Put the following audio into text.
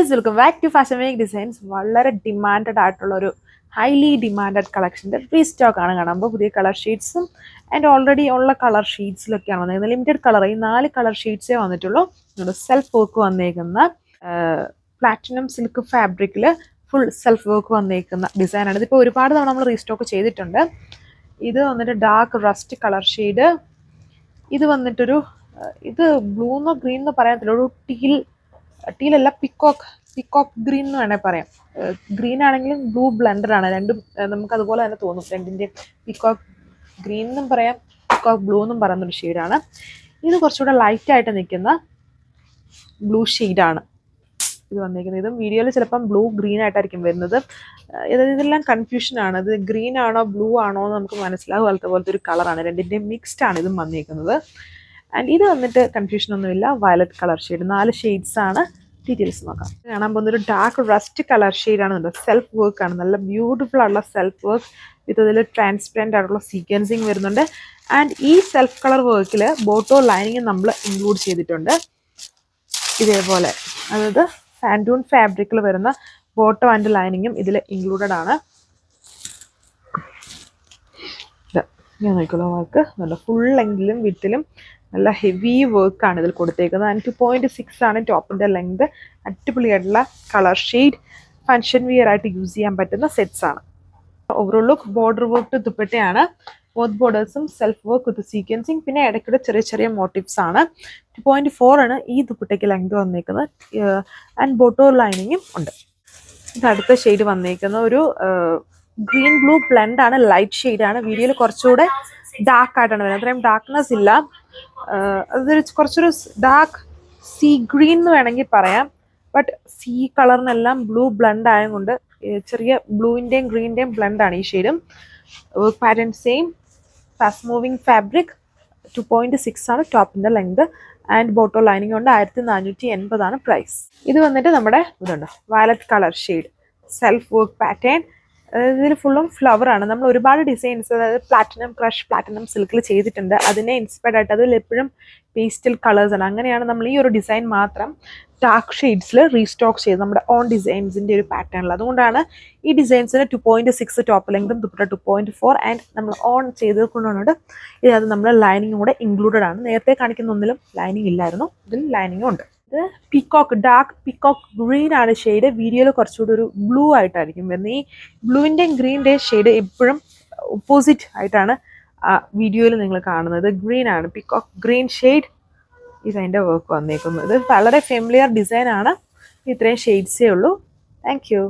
Guys, welcome back to fashion make designs. വളരെ demanded ആയിട്ടുള്ള ഒരു ഹൈലി ഡിമാൻഡഡ് കളക്ഷൻ്റെ റീസ്റ്റോക്ക് ആണ് കാണുമ്പോൾ പുതിയ കളർ ഷീറ്റ്സും ആൻഡ് ഓൾറെഡി ഉള്ള കളർ ഷീറ്റ്സിലൊക്കെയാണ് വന്നേക്കുന്നത്. ലിമിറ്റഡ് കളർ, ഈ 4 കളർ ഷീറ്റ്സേ വന്നിട്ടുള്ളൂ. സെൽഫ് വർക്ക് വന്നേക്കുന്ന പ്ലാറ്റിനം സിൽക്ക് ഫാബ്രിക്കിൽ ഫുൾ സെൽഫ് വർക്ക് വന്നേക്കുന്ന ഡിസൈനാണ്. ഇതിപ്പോൾ ഒരുപാട് തവണ നമ്മൾ റീസ്റ്റോക്ക് ചെയ്തിട്ടുണ്ട്. ഇത് വന്നിട്ട് ഡാർക്ക് റസ്റ്റ് കളർ ഷെയ്ഡ്. ഇത് വന്നിട്ടൊരു ഇത് ബ്ലൂന്നോ ഗ്രീന്നോ പറയാത്തില്ല, ഒരു ടീലല്ല, പിക്കോക്ക് ഗ്രീൻ എന്ന് വേണേൽ പറയാം. ഗ്രീൻ ആണെങ്കിലും ബ്ലൂ ബ്ലെൻഡറാണ്, രണ്ടും നമുക്ക് അതുപോലെ തന്നെ തോന്നും. രണ്ടിൻ്റെ പിക്കോക്ക് ഗ്രീൻ എന്നും പറയാം, പിക്കോക്ക് ബ്ലൂ എന്നും പറയുന്നൊരു ഷെയ്ഡാണ്. ഇത് കുറച്ചുകൂടെ ലൈറ്റായിട്ട് നിൽക്കുന്ന ബ്ലൂ ഷെയ്ഡാണ് ഇത് വന്നിരിക്കുന്നത്. ഇതും വീഡിയോയിൽ ചിലപ്പം ബ്ലൂ ഗ്രീൻ ആയിട്ടായിരിക്കും വരുന്നത്. ഇതെല്ലാം കൺഫ്യൂഷനാണ്, ഇത് ഗ്രീൻ ആണോ ബ്ലൂ ആണോ എന്ന് നമുക്ക് മനസ്സിലാവും. പോലത്തെ ഒരു കളറാണ്, രണ്ടിൻ്റെയും മിക്സ്ഡ് ആണ് ഇതും വന്നിരിക്കുന്നത്. ആൻഡ് ഇത് വന്നിട്ട് കൺഫ്യൂഷനൊന്നുമില്ല, വയലറ്റ് കളർ ഷെയ്ഡ്. 4 ഷെയ്ഡ്സ് ആണ്. ഡീറ്റെയിൽസ് നോക്കാം. കാണാൻ പോകുന്നൊരു ഡാർക്ക് റസ്റ്റ് കളർ ഷെയ്ഡാണ്. സെൽഫ് വർക്ക് ആണ്, നല്ല ബ്യൂട്ടിഫുൾ ആയിട്ടുള്ള സെൽഫ് വർക്ക് വിത്ത് ഇതിൽ ട്രാൻസ്പെറൻറ്റ് ആയിട്ടുള്ള സീക്വൻസിങ് വരുന്നുണ്ട്. ആൻഡ് ഈ സെൽഫ് കളർ വർക്കിൽ ബോട്ടോ ലൈനിങ് നമ്മൾ ഇൻക്ലൂഡ് ചെയ്തിട്ടുണ്ട്. ഇതേപോലെ അതായത് സാൻഡൂൺ ഫാബ്രിക്കിൽ വരുന്ന ബോട്ടോ ആൻഡ് ലൈനിങ്ങും ഇതിൽ ഇൻക്ലൂഡഡ് ആണ്. ഞാൻ നോക്കിയുള്ള വർക്ക് നല്ല ഫുൾ ലെങ്തിലും വിത്തിലും നല്ല ഹെവി വർക്കാണ് ഇതിൽ കൊടുത്തേക്കുന്നത്. ആൻഡ് 2.6 ആണ് ടോപ്പിൻ്റെ ലെങ്ത്. അടിപൊളിയായിട്ടുള്ള കളർ ഷെയ്ഡ്, ഫങ്ഷൻ വിയർ ആയിട്ട് യൂസ് ചെയ്യാൻ പറ്റുന്ന സെറ്റ്സ് ആണ്. ഓവറോൾ ലുക്ക് ബോർഡർ വർക്ക് ദുപ്പട്ടയാണ്. ബോത്ത് ബോർഡേഴ്സും സെൽഫ് വർക്ക് വിത്ത് സീക്വൻസിങ്, പിന്നെ ഇടയ്ക്കൂടെ ചെറിയ ചെറിയ മോട്ടീവ്സ് ആണ്. 2.4 ആണ് ഈ ദുപ്പട്ടയ്ക്ക് ലെങ്ത് വന്നേക്കുന്നത്. ആൻഡ് ബോട്ടോ ലൈനിങ്ങും ഉണ്ട്. ഇത് അടുത്ത ഷെയ്ഡ് വന്നേക്കുന്ന ഒരു ഗ്രീൻ ബ്ലൂ ബ്ലെൻഡ് ആണ്, ലൈറ്റ് ഷെയ്ഡാണ്. വീഡിയോയിൽ കുറച്ചുകൂടെ ഡാർക്ക് ആയിട്ടാണ് വരുന്നത്, അത്രയും ഡാർക്ക്നെസ് ഇല്ല. അതൊരു കുറച്ചൊരു ഡാർക്ക് സീ ഗ്രീൻ എന്ന് വേണമെങ്കിൽ പറയാം. ബട്ട് സീ കളറിനെല്ലാം ബ്ലൂ ബ്ലെൻഡ് ആയതുകൊണ്ട് ചെറിയ ബ്ലൂവിൻ്റെയും ഗ്രീനിൻ്റെയും ബ്ലെൻഡാണ് ഈ ഷെയ്ഡും. Work pattern same, fast moving fabric. 2.6 ആണ് ടോപ്പിൻ്റെ ലെങ്ത്. ആൻഡ് ബോട്ടോ ലൈനിങ് കൊണ്ട് 1480 ആണ് പ്രൈസ്. ഇത് വന്നിട്ട് നമ്മുടെ ഇതുണ്ട് violet colour shade, self work pattern. ഇതിൽ ഫുള്ളും ഫ്ലവർ ആണ്. നമ്മൾ ഒരുപാട് ഡിസൈൻസ്, അതായത് പ്ലാറ്റിനം ക്രഷ്, പ്ലാറ്റിനം സിൽക്കിൽ ചെയ്തിട്ടുണ്ട്. അതിനെ ഇൻസ്പയർഡ് ആയിട്ട് അതിൽ എപ്പോഴും പേസ്റ്റൽ കളേഴ്സ് ആണ്. അങ്ങനെയാണ് നമ്മൾ ഈ ഒരു ഡിസൈൻ മാത്രം ഡാർക്ക് ഷെയ്ഡ്സിൽ റീസ്റ്റോക്ക് ചെയ്ത് നമ്മുടെ ഓൺ ഡിസൈൻസിൻ്റെ ഒരു പാറ്റേണിൽ. അതുകൊണ്ടാണ് ഈ ഡിസൈൻസിന് 2.6 ടോപ്പ് ലെങ്തും ദുപ്പട്ട 2.4 ആൻഡ് നമ്മൾ ഓൺ ചെയ്ത് കൊണ്ടുവന്നിട്ട് ഇതിനകത്ത് നമ്മൾ ലൈനിങ് കൂടെ ഇൻക്ലൂഡഡ് ആണ്. നേരത്തെ കാണിക്കുന്ന ഒന്നിലും ലൈനിങ് ഇല്ലായിരുന്നു, ഇതിൽ ലൈനിങ്ങും ഉണ്ട്. ഇത് പീക്കോക്ക്, ഡാർക്ക് പീക്കോക്ക് ഗ്രീൻ ആണ് ഷെയ്ഡ്. വീഡിയോയിൽ കുറച്ചുകൂടി ഒരു ബ്ലൂ ആയിട്ടായിരിക്കും വരുന്നത്. ഈ ബ്ലൂവിൻ്റെയും ഗ്രീനിൻ്റെയും ഷെയ്ഡ് എപ്പോഴും ഓപ്പോസിറ്റ് ആയിട്ടാണ് വീഡിയോയിൽ നിങ്ങൾ കാണുന്നത്. ഗ്രീൻ ആണ്, പീക്കോക്ക് ഗ്രീൻ ഷെയ്ഡ്. ഇതതിൻ്റെ വർക്ക് വന്നേക്കുന്നത്. ഇത് വളരെ ഫെമിലിയർ ഡിസൈൻ ആണ്. ഇത്രയും ഷെയ്ഡ്സേ ഉള്ളൂ. Thank you.